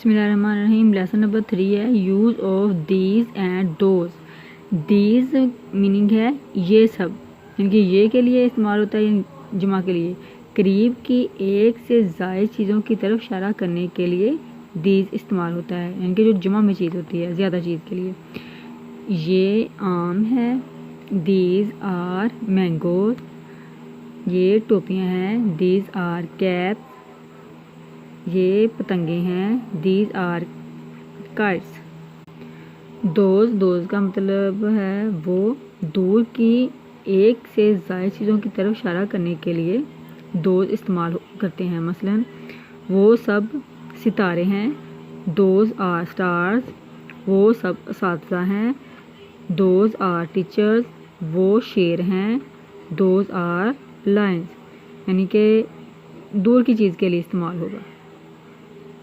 بسم اللہ الرحمن الرحیم. لیسن نمبر 3 ہے use of these and those. These meaning ہے یہ سب، یعنی کہ یہ کے لیے استعمال ہوتا ہے جمع کے لیے. قریب کی ایک سے زائد چیزوں کی طرف اشارہ کرنے کے لیے دیز استعمال ہوتا ہے، یعنی کہ جو جمع میں چیز ہوتی ہے زیادہ چیز کے لیے. یہ آم ہے، دیز آر مینگوز. یہ ٹوپیاں ہیں، دیز آر کیپس. یہ پتنگیں ہیں، دیز آر کائٹس. دوز کا مطلب ہے وہ دور کی ایک سے زائد چیزوں کی طرف اشارہ کرنے کے لیے دوز استعمال کرتے ہیں. مثلا وہ سب ستارے ہیں، دوز آر سٹارز. وہ سب اساتذہ ہیں، دوز آر ٹیچرز. وہ شیر ہیں، دوز آر لائنز. یعنی کہ دور کی چیز کے لیے استعمال ہوگا.